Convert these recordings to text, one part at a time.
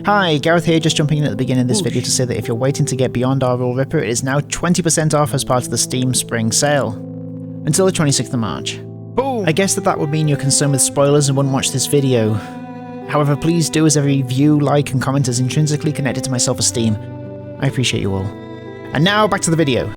Hi, Gareth here, just jumping in at the beginning of this video to say that if you're waiting to get Beyond Our Rule Ripper, it is now 20% off as part of the Steam Spring Sale. Until the 26th of March. Boom! I guess that would mean you're concerned with spoilers and wouldn't watch this video. However, please do, as every view, like and comment is intrinsically connected to my self-esteem. I appreciate you all. And now, back to the video.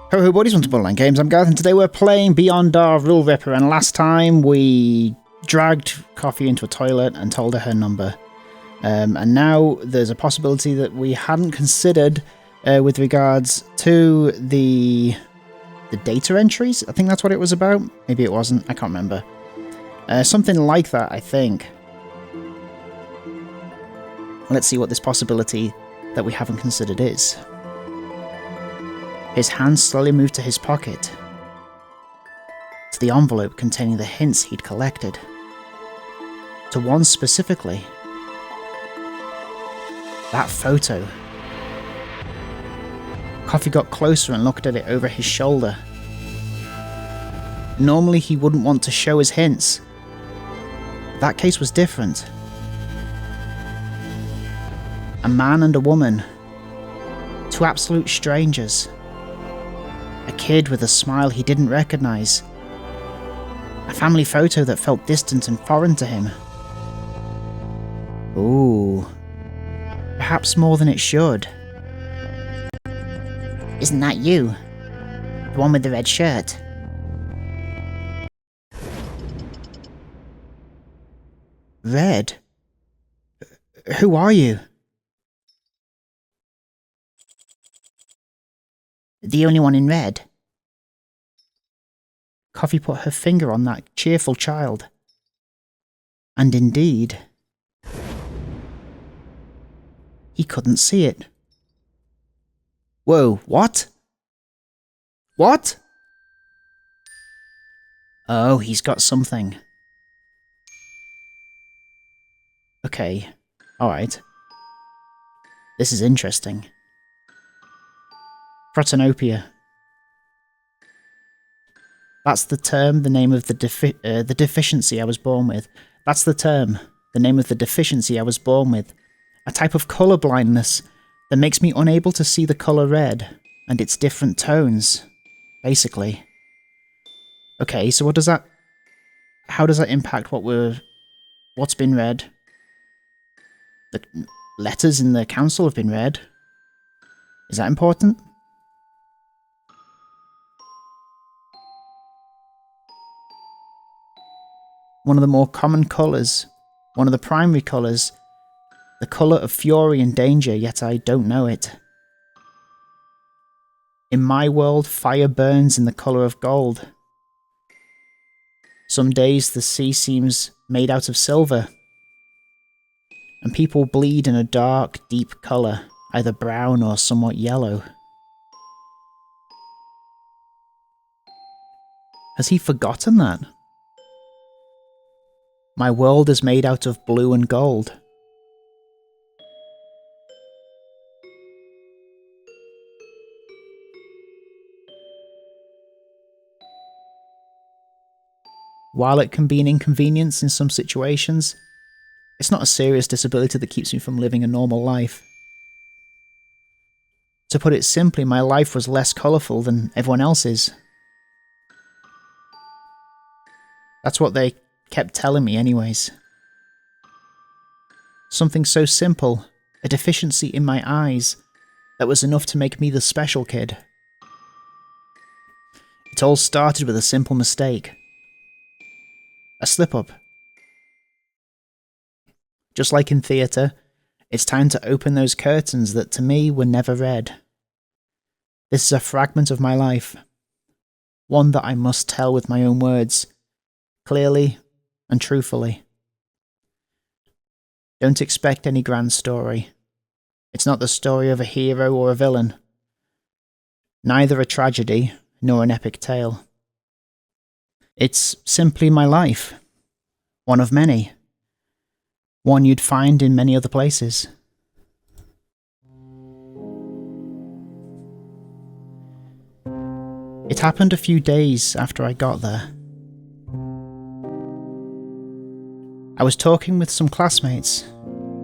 Ho buddies, welcome to Borderline Games. I'm Gareth and today we're playing Beyond Our Rule Ripper, and last time we dragged Coffee into a toilet and told her number. And now there's a possibility that we hadn't considered with regards to the data entries. I think that's what it was about. Maybe it wasn't, I can't remember. Something like that, I think. Let's see what this possibility that we haven't considered is. His hand slowly moved to his pocket, to the envelope containing the hints he'd collected. To one specifically. That photo. Coffee got closer and looked at it over his shoulder. Normally he wouldn't want to show his hints. That case was different. A man and a woman. Two absolute strangers. A kid with a smile he didn't recognize. A family photo that felt distant and foreign to him. Ooh. Perhaps more than it should. Isn't that you? The one with the red shirt? Red? Who are you? The only one in red. Coffee put her finger on that cheerful child. And indeed, he couldn't see it. Whoa, what? What? Oh, he's got something. Okay, alright. This is interesting. Protanopia. That's the term, the name of the deficiency I was born with. That's the term, the name of the deficiency I was born with. A type of colour blindness that makes me unable to see the colour red and its different tones, basically. Okay, so how does that impact what's been read? The letters in the council have been read. Is that important? One of the more common colours, one of the primary colours, the colour of fury and danger, yet I don't know it. In my world, fire burns in the colour of gold. Some days the sea seems made out of silver, and people bleed in a dark, deep colour, either brown or somewhat yellow. Has he forgotten that? My world is made out of blue and gold. While it can be an inconvenience in some situations, it's not a serious disability that keeps me from living a normal life. To put it simply, my life was less colourful than everyone else's. That's what they kept telling me anyways. Something so simple, a deficiency in my eyes, that was enough to make me the special kid. It all started with a simple mistake. A slip-up. Just like in theatre, it's time to open those curtains that to me were never read. This is a fragment of my life. One that I must tell with my own words, clearly and truthfully. Don't expect any grand story. It's not the story of a hero or a villain. Neither a tragedy nor an epic tale. It's simply my life. One of many. One you'd find in many other places. It happened a few days after I got there. I was talking with some classmates,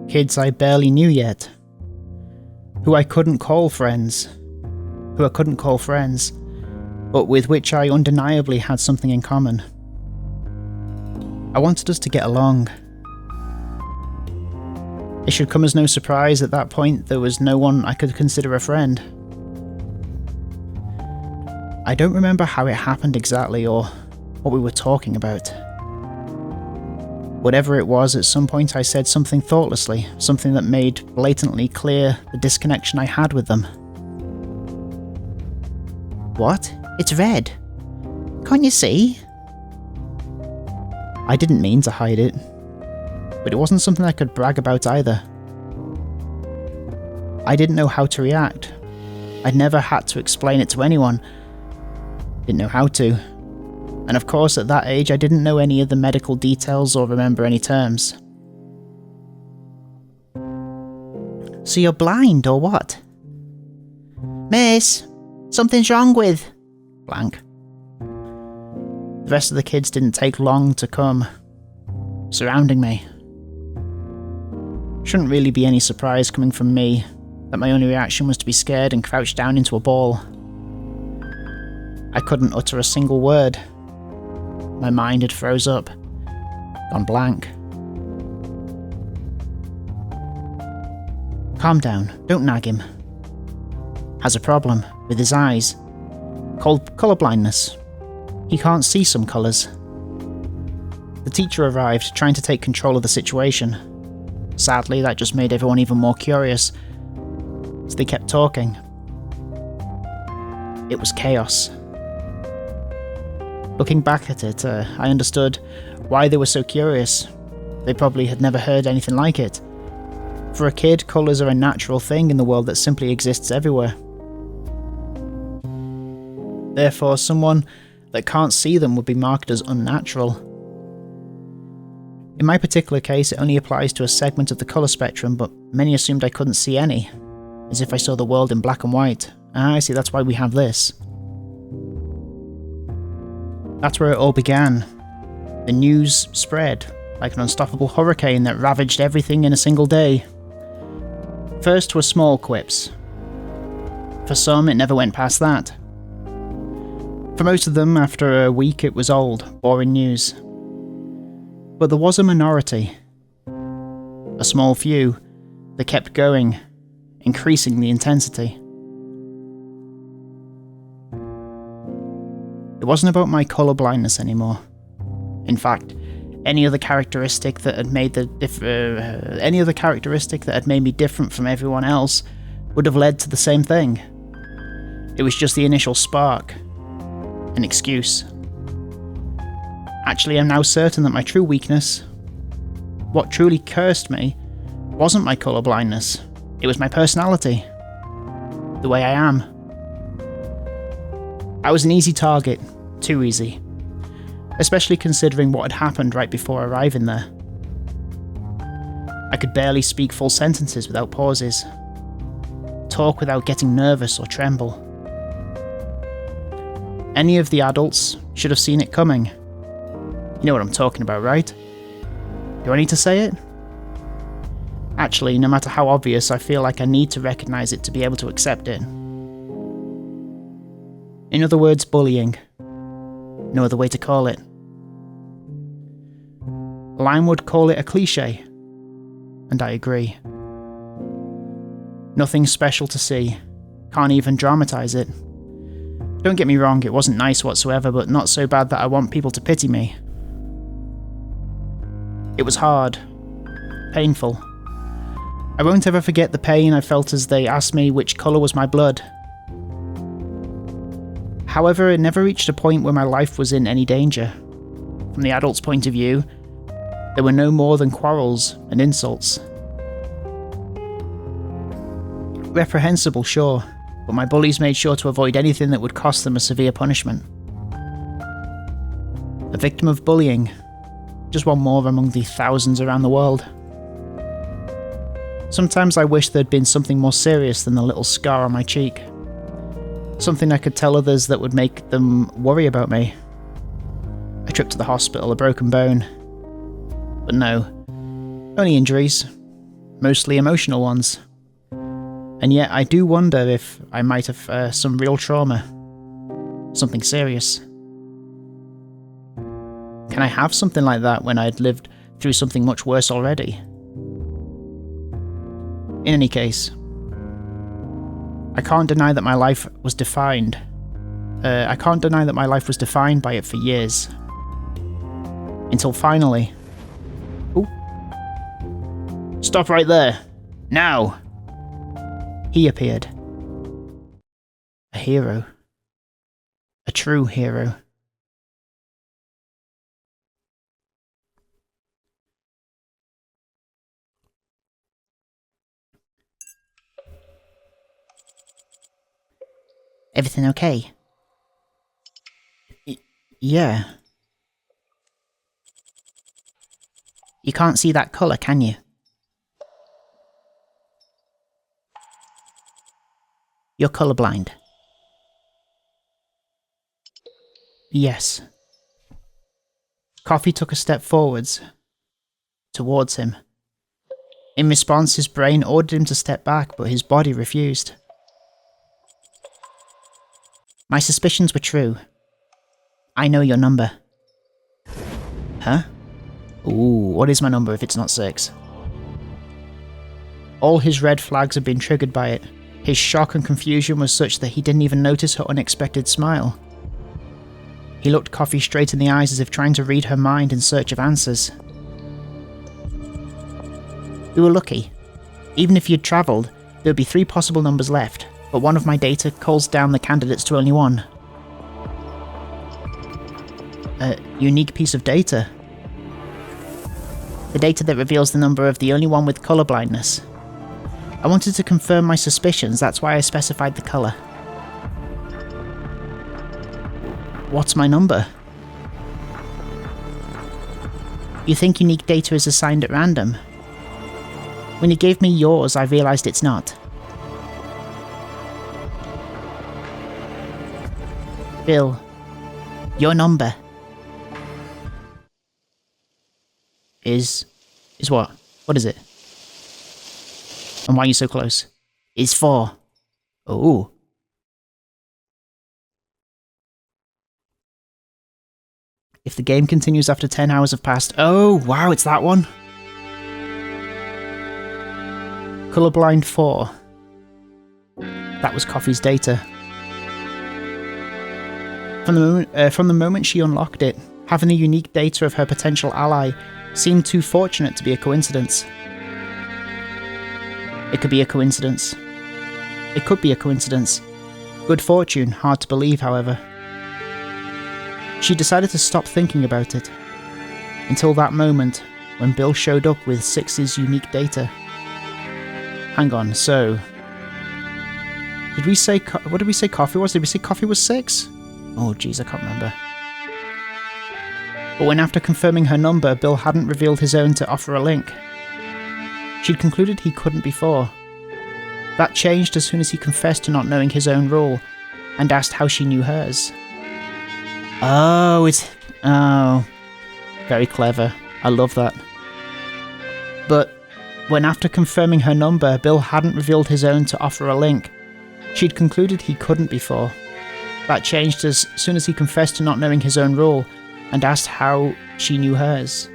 kids I barely knew yet, who I couldn't call friends, but with which I undeniably had something in common. I wanted us to get along. It should come as no surprise at that point there was no one I could consider a friend. I don't remember how it happened exactly or what we were talking about. Whatever it was, at some point I said something thoughtlessly, something that made blatantly clear the disconnection I had with them. "What? It's red. Can't you see?" I didn't mean to hide it, but it wasn't something I could brag about either. I didn't know how to react. I'd never had to explain it to anyone. Didn't know how to. And of course, at that age, I didn't know any of the medical details or remember any terms. "So you're blind, or what?" "Miss, something's wrong with..." blank. The rest of the kids didn't take long to come, surrounding me. Shouldn't really be any surprise coming from me that my only reaction was to be scared and crouch down into a ball. I couldn't utter a single word. My mind had froze up, gone blank. "Calm down, don't nag him. Has a problem with his eyes, called colour blindness. He can't see some colours." The teacher arrived, trying to take control of the situation. Sadly, that just made everyone even more curious, so they kept talking. It was chaos. Looking back at it, I understood why they were so curious. They probably had never heard anything like it. For a kid, colours are a natural thing in the world that simply exists everywhere. Therefore, someone that can't see them would be marked as unnatural. In my particular case, it only applies to a segment of the colour spectrum, but many assumed I couldn't see any, as if I saw the world in black and white. I see, that's why we have this. That's where it all began. The news spread, like an unstoppable hurricane that ravaged everything in a single day. First were small quips. For some, it never went past that. For most of them, after a week, it was old, boring news. But there was a minority, a small few, that kept going, increasing the intensity. It wasn't about my colour blindness anymore. In fact, any other characteristic that had made me different from everyone else would have led to the same thing. It was just the initial spark, an excuse. Actually, I'm now certain that my true weakness, what truly cursed me, wasn't my colour blindness. It was my personality, the way I am. I was an easy target, too easy, especially considering what had happened right before arriving there. I could barely speak full sentences without pauses, talk without getting nervous or tremble. Any of the adults should have seen it coming. You know what I'm talking about, right? Do I need to say it? Actually, no matter how obvious, I feel like I need to recognise it to be able to accept it. In other words, bullying. No other way to call it. Lime would call it a cliché, and I agree. Nothing special to see. Can't even dramatise it. Don't get me wrong, it wasn't nice whatsoever, but not so bad that I want people to pity me. It was hard. Painful. I won't ever forget the pain I felt as they asked me which colour was my blood. However, it never reached a point where my life was in any danger. From the adult's point of view, there were no more than quarrels and insults. Reprehensible, sure, but my bullies made sure to avoid anything that would cost them a severe punishment. A victim of bullying, just one more among the thousands around the world. Sometimes I wish there'd been something more serious than the little scar on my cheek. Something I could tell others that would make them worry about me. A trip to the hospital, a broken bone. But no. Only injuries. Mostly emotional ones. And yet I do wonder if I might have some real trauma. Something serious. Can I have something like that when I'd lived through something much worse already? In any case, I can't deny that my life was defined. I can't deny that my life was defined by it for years. Until finally... Ooh. Stop right there! Now! He appeared. A hero. A true hero. Everything okay? Yeah. You can't see that colour, can you? You're colourblind. Yes. Coffee took a step forwards, towards him. In response, his brain ordered him to step back, but his body refused. My suspicions were true. I know your number. Huh? Ooh, what is my number if it's not 6? All his red flags had been triggered by it. His shock and confusion was such that he didn't even notice her unexpected smile. He looked Coffee straight in the eyes as if trying to read her mind in search of answers. We were lucky. Even if you'd travelled, there would be 3 possible numbers left, but one of my data culls down the candidates to only 1. A unique piece of data. The data that reveals the number of the only one with colour blindness. I wanted to confirm my suspicions, that's why I specified the colour. What's my number? You think unique data is assigned at random? When you gave me yours, I realised it's not. Bill, your number is what? What is it? And why are you so close? Is 4. Oh. If the game continues after 10 hours have passed... Oh, wow, it's that one. Colorblind 4. That was Coffee's data. From the moment she unlocked it, having the unique data of her potential ally seemed too fortunate to be a coincidence. It could be a coincidence. It could be a coincidence. Good fortune, hard to believe, however. She decided to stop thinking about it. Until that moment, when Bill showed up with 6's unique data. Hang on, so... Did we say... What did we say Coffee was? Did we say Coffee was 6? Oh jeez, I can't remember. But when after confirming her number, Bill hadn't revealed his own to offer a link. She'd concluded he couldn't before. That changed as soon as he confessed to not knowing his own rule, and asked how she knew hers. Oh, it's... Oh. Very clever. I love that. But when after confirming her number, Bill hadn't revealed his own to offer a link, she'd concluded he couldn't before. That changed as soon as he confessed to not knowing his own rule, and asked how she knew hers.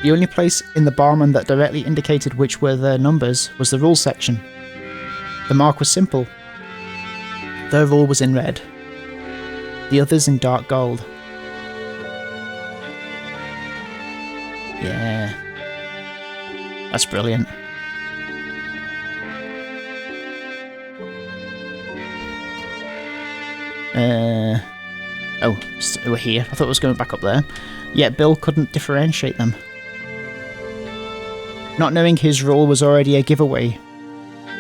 The only place in the barman that directly indicated which were their numbers was the rules section. The mark was simple. Their rule was in red. The others in dark gold. Yeah. That's brilliant. Oh, we're here. I thought it was going back up there. Yet Bill couldn't differentiate them. Not knowing his rule was already a giveaway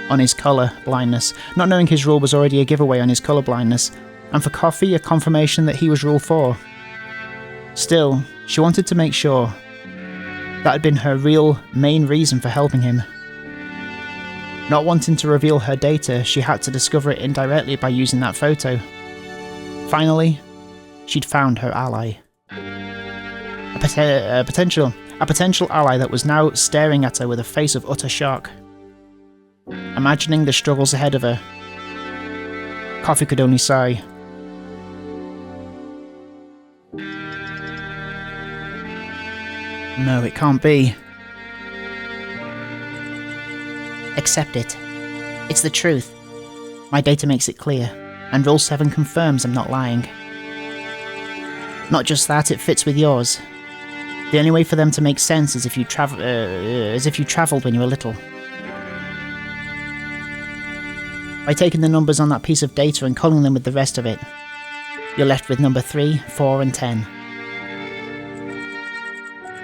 on his colour blindness. Not knowing his rule was already a giveaway on his colour blindness. And for Coffee, a confirmation that he was Rule 4. Still, she wanted to make sure. That had been her real main reason for helping him. Not wanting to reveal her data, she had to discover it indirectly by using that photo. Finally, she'd found her ally. A potential ally that was now staring at her with a face of utter shock. Imagining the struggles ahead of her, Coffee could only sigh. No, it can't be. Accept it. It's the truth. My data makes it clear, and Rule 7 confirms I'm not lying. Not just that, it fits with yours. The only way for them to make sense is if you travelled when you were little. By taking the numbers on that piece of data and culling them with the rest of it, you're left with number 3, 4 and 10.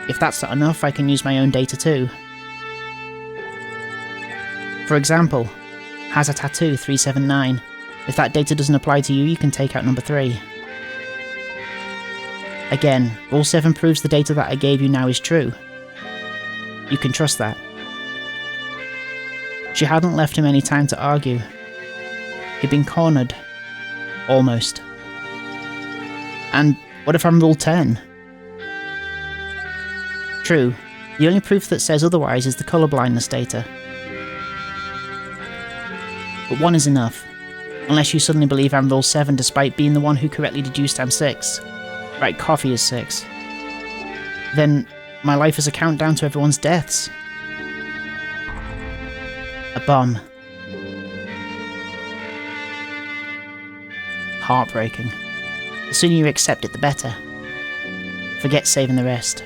If that's not enough, I can use my own data too. For example, has a tattoo 379. If that data doesn't apply to you, you can take out number 3. Again, Rule 7 proves the data that I gave you now is true. You can trust that. She hadn't left him any time to argue. He'd been cornered. Almost. And what if I'm Rule 10? True, the only proof that says otherwise is the colourblindness data. But one is enough, unless you suddenly believe I'm Rule 7 despite being the one who correctly deduced I'm 6. Right, Coffee is 6. Then my life is a countdown to everyone's deaths. A bomb. Heartbreaking. The sooner you accept it, the better. Forget saving the rest.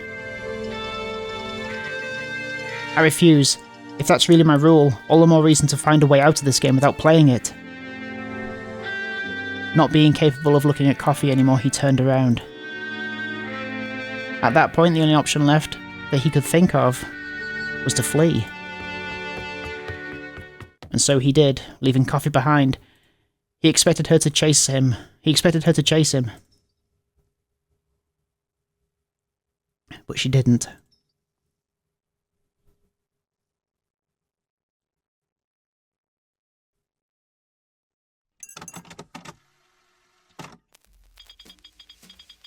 I refuse. If that's really my rule, all the more reason to find a way out of this game without playing it. Not being capable of looking at Coffee anymore, he turned around. At that point, the only option left that he could think of was to flee. And so he did, leaving Coffee behind. He expected her to chase him. But she didn't.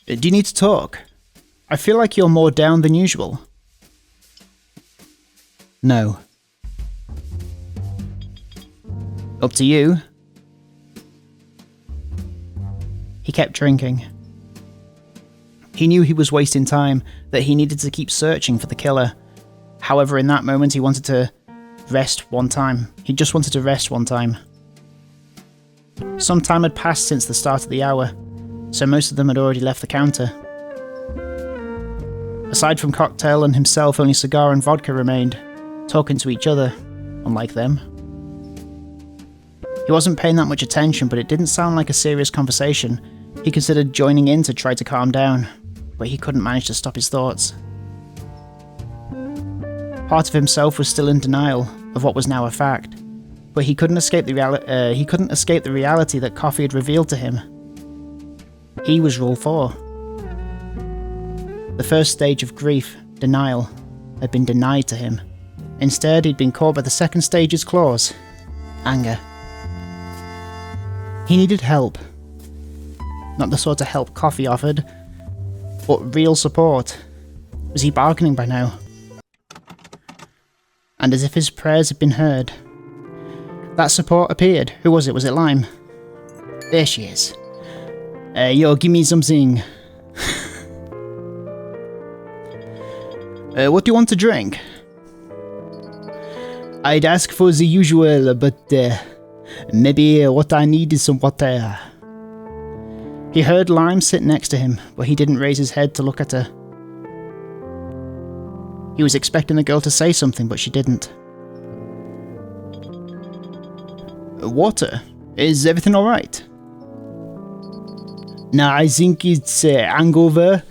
Do you need to talk? I feel like you're more down than usual. No. Up to you. He kept drinking. He knew he was wasting time, that he needed to keep searching for the killer. However, in that moment he wanted to rest one time. He just wanted to rest one time. Some time had passed since the start of the hour, so most of them had already left the counter. Aside from Cocktail and himself, only Cigar and Vodka remained, talking to each other, unlike them. He wasn't paying that much attention, but it didn't sound like a serious conversation. He considered joining in to try to calm down, but he couldn't manage to stop his thoughts. Part of himself was still in denial of what was now a fact, but he couldn't escape the reality that Coffee had revealed to him. He was Rule 4. The first stage of grief, denial, had been denied to him. Instead, he'd been caught by the second stage's clause, anger. He needed help. Not the sort of help Coffee offered, but real support. Was he bargaining by now? And as if his prayers had been heard, that support appeared. Who was it? Was it Lime? There she is. Yo, give me something. What do you want to drink? I'd ask for the usual, but maybe what I need is some water. He heard Lime sit next to him, but he didn't raise his head to look at her. He was expecting the girl to say something, but she didn't. Water? Is everything alright? Nah, I think it's hangover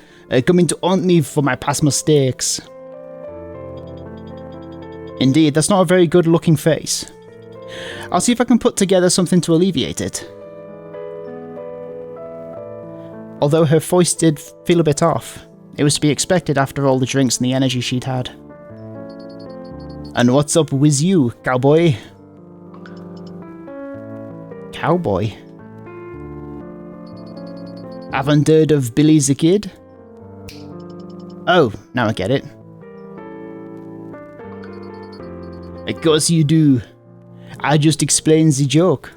coming to haunt me for my past mistakes. Indeed, that's not a very good looking face. I'll see if I can put together something to alleviate it. Although her voice did feel a bit off, it was to be expected after all the drinks and the energy she'd had. And what's up with you, cowboy? Cowboy? Haven't heard of Billy the Kid? Oh, now I get it. Of course you do. I just explained the joke.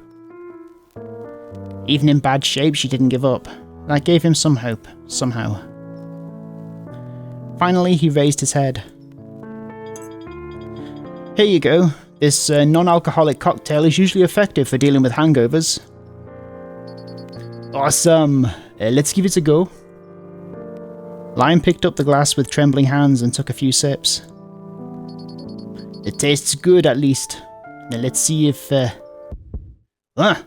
Even in bad shape, she didn't give up. That gave him some hope, somehow. Finally, he raised his head. Here you go. This non-alcoholic cocktail is usually effective for dealing with hangovers. Awesome. Let's give it a go. Lime picked up the glass with trembling hands and took a few sips. It tastes good, at least. Now let's see if... Wah!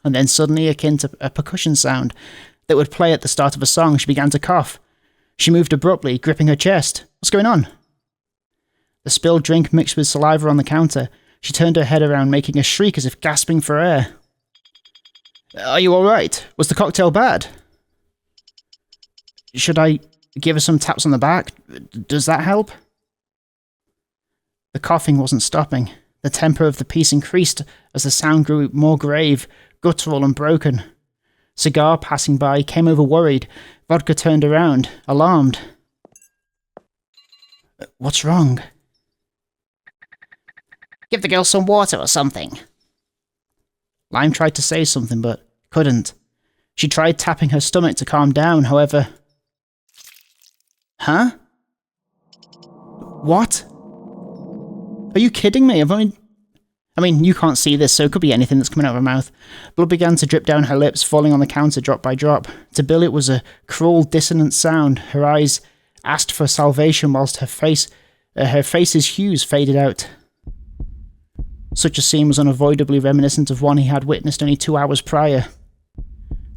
And then suddenly, akin to a percussion sound that would play at the start of a song, she began to cough. She moved abruptly, gripping her chest. What's going on? The spilled drink mixed with saliva on the counter. She turned her head around, making a shriek as if gasping for air. Are you alright? Was the cocktail bad? Should I give her some taps on the back? Does that help? The coughing wasn't stopping. The tempo of the piece increased as the sound grew more grave, guttural and broken. Cigar, passing by, came over worried. Vodka turned around, alarmed. What's wrong? Give the girl some water or something. Lime tried to say something, but couldn't. She tried tapping her stomach to calm down, however... Huh? What? Are you kidding me? I mean, you can't see this, so it could be anything that's coming out of her mouth. Blood began to drip down her lips, falling on the counter drop by drop. To Bill, it was a cruel, dissonant sound. Her eyes asked for salvation whilst her face's hues faded out. Such a scene was unavoidably reminiscent of one he had witnessed only 2 hours prior.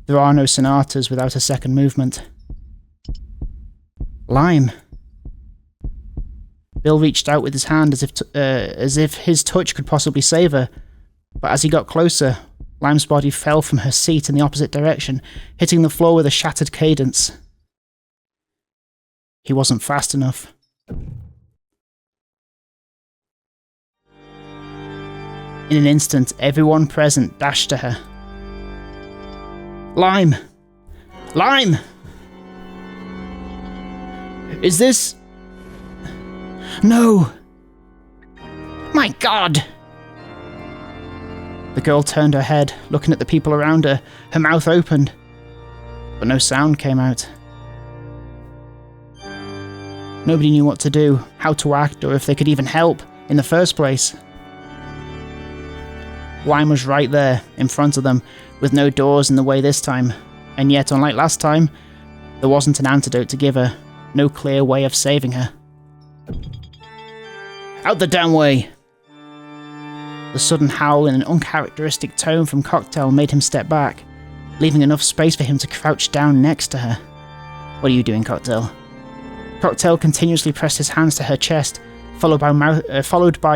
There are no sonatas without a second movement. Lime. Bill reached out with his hand as if his touch could possibly save her, but as he got closer, Lime's body fell from her seat in the opposite direction, hitting the floor with a shattered cadence. He wasn't fast enough. In an instant, everyone present dashed to her. Lime! Lime! Is this... No! My God! The girl turned her head, looking at the people around her, her mouth opened, but no sound came out. Nobody knew what to do, how to act, or if they could even help in the first place. Lime was right there, in front of them, with no doors in the way this time, and yet, unlike last time, there wasn't an antidote to give her, no clear way of saving her. Out the damn way! The sudden howl in an uncharacteristic tone from Cocktail made him step back, leaving enough space for him to crouch down next to her. What are you doing, Cocktail? Cocktail continuously pressed his hands to her chest, followed by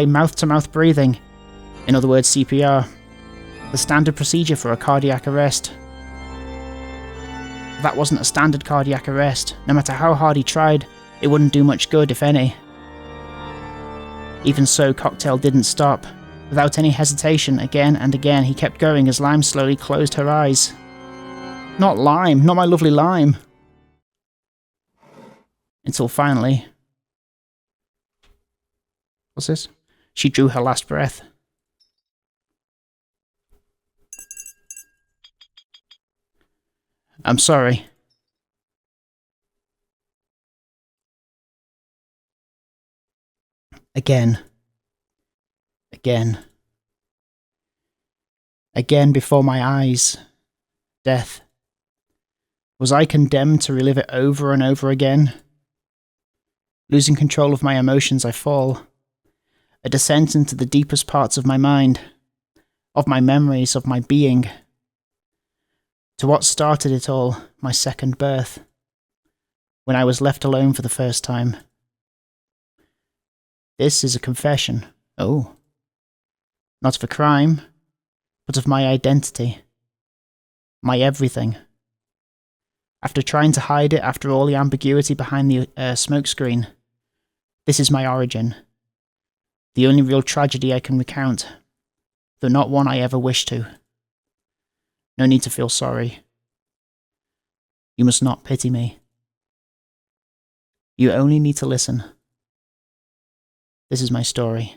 mouth-to-mouth breathing. In other words, CPR. The standard procedure for a cardiac arrest. That wasn't a standard cardiac arrest. No matter how hard he tried, it wouldn't do much good, if any. Even so, Cocktail didn't stop. Without any hesitation, again and again, he kept going as Lime slowly closed her eyes. Not Lime, not my lovely Lime. Until finally... What's this? She drew her last breath. I'm sorry. Again. Again. Again before my eyes. Death. Was I condemned to relive it over and over again? Losing control of my emotions, I fall. A descent into the deepest parts of my mind. Of my memories, of my being. To what started it all, my second birth. When I was left alone for the first time. This is a confession. Oh. Not of a crime, but of my identity. My everything. After trying to hide it after all the ambiguity behind the smokescreen, this is my origin. The only real tragedy I can recount. though not one I ever wished to. No need to feel sorry. You must not pity me. You only need to listen. This is my story.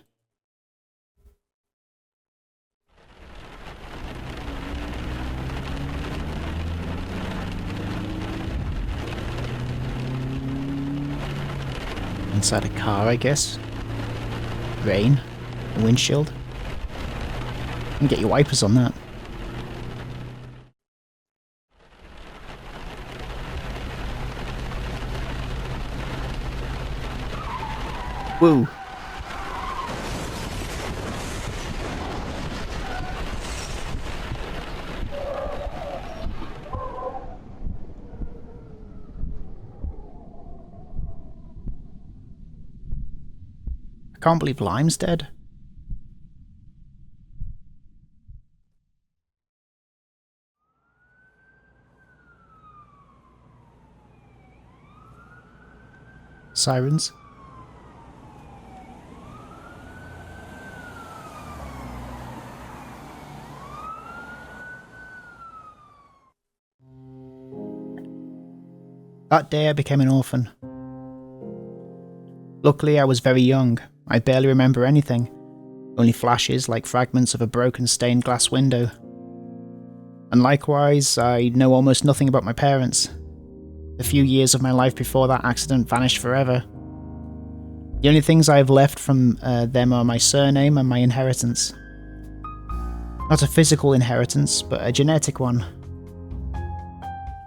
Inside a car, I guess. Rain. A windshield. And get your wipers on that. Woo. I can't believe Lime's dead. Sirens. That day I became an orphan. Luckily I was very young. I barely remember anything, only flashes like fragments of a broken stained glass window. And likewise, I know almost nothing about my parents. The few years of my life before that accident vanished forever. The only things I have left from them are my surname and my inheritance. Not a physical inheritance, but a genetic one.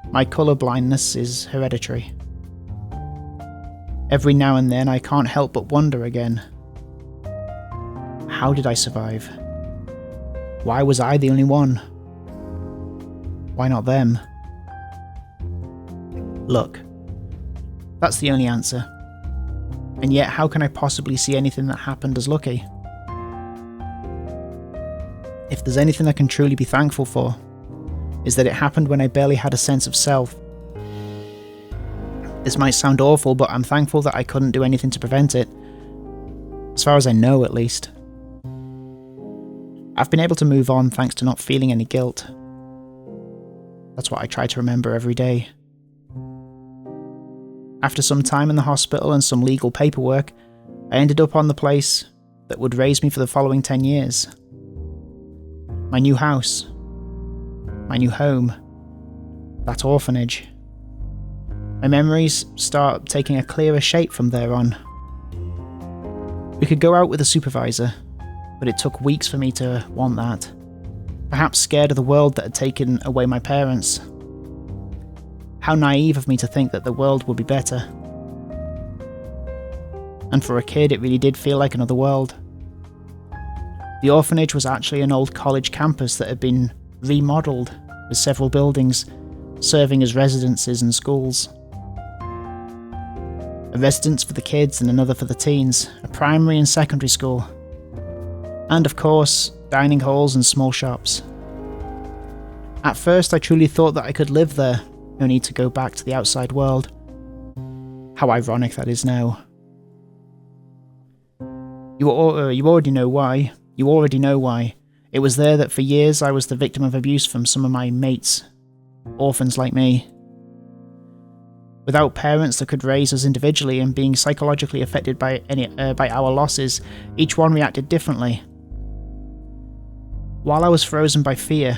My colour blindness is hereditary. Every now and then I can't help but wonder again. How did I survive? Why was I the only one? Why not them? Look, that's the only answer. And yet how can I possibly see anything that happened as lucky? If there's anything I can truly be thankful for, is that it happened when I barely had a sense of self. This might sound awful, but I'm thankful that I couldn't do anything to prevent it. As far as I know, at least. I've been able to move on thanks to not feeling any guilt. That's what I try to remember every day. After some time in the hospital and some legal paperwork, I ended up on the place that would raise me for the following 10 years. My new house. My new home. That orphanage. My memories start taking a clearer shape from there on. We could go out with a supervisor, but it took weeks for me to want that. Perhaps scared of the world that had taken away my parents. How naive of me to think that the world would be better. And for a kid, it really did feel like another world. The orphanage was actually an old college campus that had been remodelled, with several buildings serving as residences and schools. A residence for the kids and another for the teens, a primary and secondary school. And of course, dining halls and small shops. At first I truly thought that I could live there, no need to go back to the outside world. How ironic that is now. You already know why. You already know why. It was there that for years I was the victim of abuse from some of my mates. Orphans like me. Without parents that could raise us individually and being psychologically affected by our losses, each one reacted differently. While I was frozen by fear,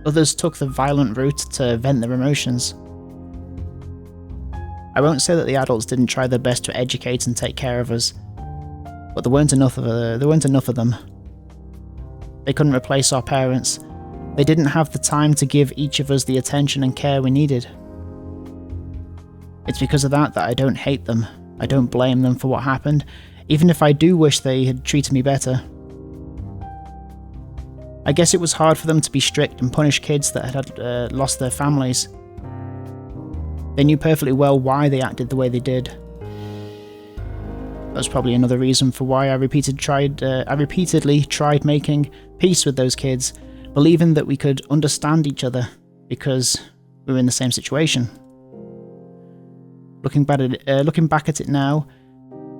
others took the violent route to vent their emotions. I won't say that the adults didn't try their best to educate and take care of us, but there weren't enough of them. They couldn't replace our parents. They didn't have the time to give each of us the attention and care we needed. It's because of that I don't hate them. I don't blame them for what happened, even if I do wish they had treated me better. I guess it was hard for them to be strict and punish kids that had lost their families. They knew perfectly well why they acted the way they did. That was probably another reason for why I repeatedly tried making peace with those kids, believing that we could understand each other because we were in the same situation. Looking back at it now,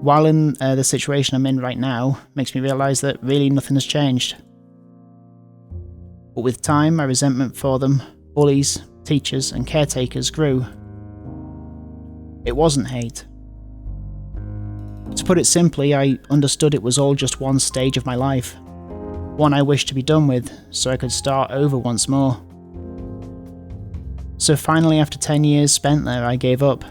while in the situation I'm in right now, makes me realise that really nothing has changed. But with time, my resentment for them, bullies, teachers, and caretakers grew. It wasn't hate. To put it simply, I understood it was all just one stage of my life. One I wished to be done with, so I could start over once more. So finally, after 10 years spent there, I gave up.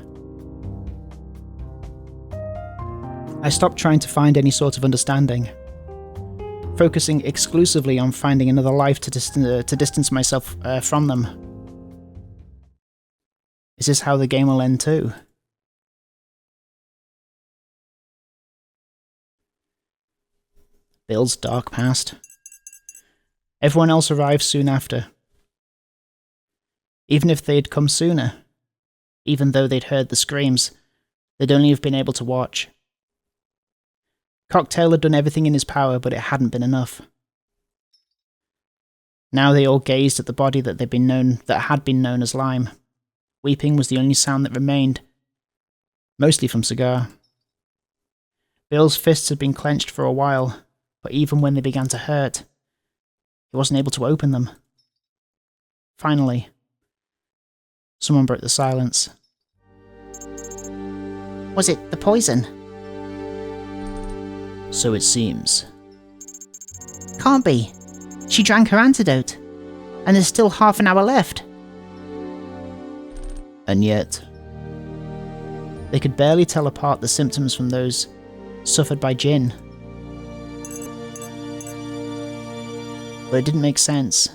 I stopped trying to find any sort of understanding, focusing exclusively on finding another life to distance myself from them. Is this how the game will end too? Bill's dark past. Everyone else arrived soon after. Even if they'd come sooner, even though they'd heard the screams, they'd only have been able to watch. Cocktail had done everything in his power, but it hadn't been enough. Now they all gazed at the body that had been known as Lime. Weeping was the only sound that remained, mostly from Cigar. Bill's fists had been clenched for a while, but even when they began to hurt, he wasn't able to open them. Finally, someone broke the silence. Was it the poison? So it seems. Can't be. She drank her antidote, and there's still half an hour left. And yet, they could barely tell apart the symptoms from those suffered by Jin. But it didn't make sense.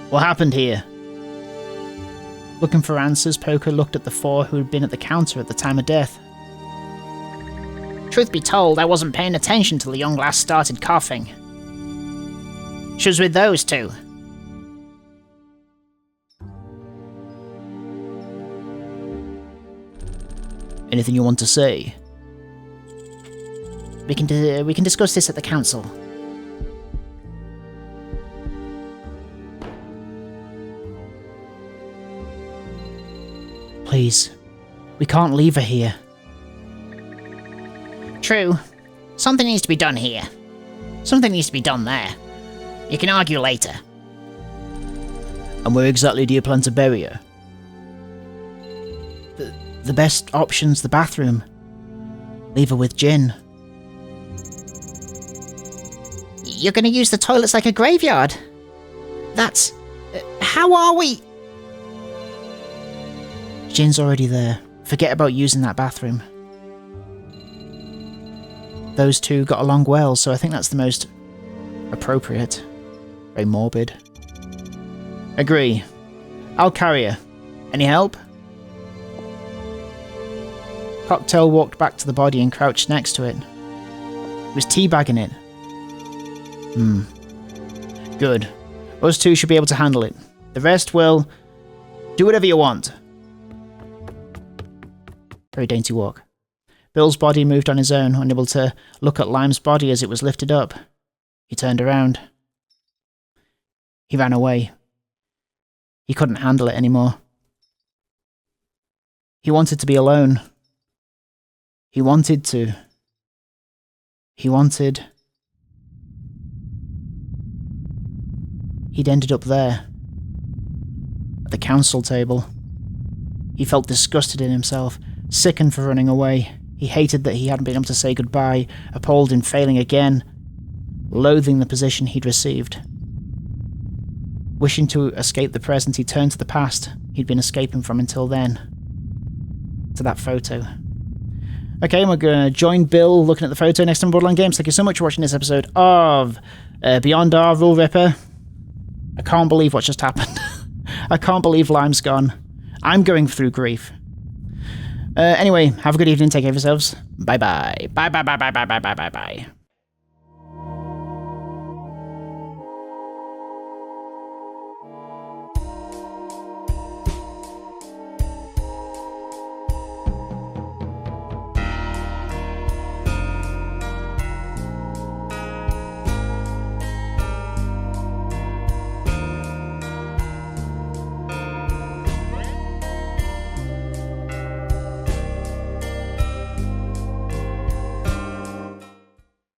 What happened here? Looking for answers, Poker looked at the four who had been at the counter at the time of death. Truth be told, I wasn't paying attention till the young lass started coughing. She was with those two. Anything you want to say? We can discuss this at the council. Please, we can't leave her here. True. Something needs to be done here. Something needs to be done there. You can argue later. And where exactly do you plan to bury her? The best option's the bathroom. Leave her with Jin. You're gonna use the toilets like a graveyard? That's... how are we... Jin's already there. Forget about using that bathroom. Those two got along well, so I think that's the most appropriate. Very morbid. Agree. I'll carry her. Any help? Cocktail walked back to the body and crouched next to it. He was teabagging it. Good. Us two should be able to handle it. The rest will... do whatever you want. Very dainty walk. Bill's body moved on his own, unable to look at Lime's body as it was lifted up. He turned around. He ran away. He couldn't handle it anymore. He wanted to be alone. He wanted to. He'd ended up there. At the council table. He felt disgusted in himself, sickened for running away. He hated that he hadn't been able to say goodbye, appalled in failing again, loathing the position he'd received. Wishing to escape the present, he turned to the past he'd been escaping from until then. To that photo. Okay, we're going to join Bill looking at the photo next time on Borderland Games. Thank you so much for watching this episode of Beyond R Rule Ripper. I can't believe what just happened. I can't believe Lime's gone. I'm going through grief. Anyway, have a good evening. Take care of yourselves. Bye-bye. Bye-bye.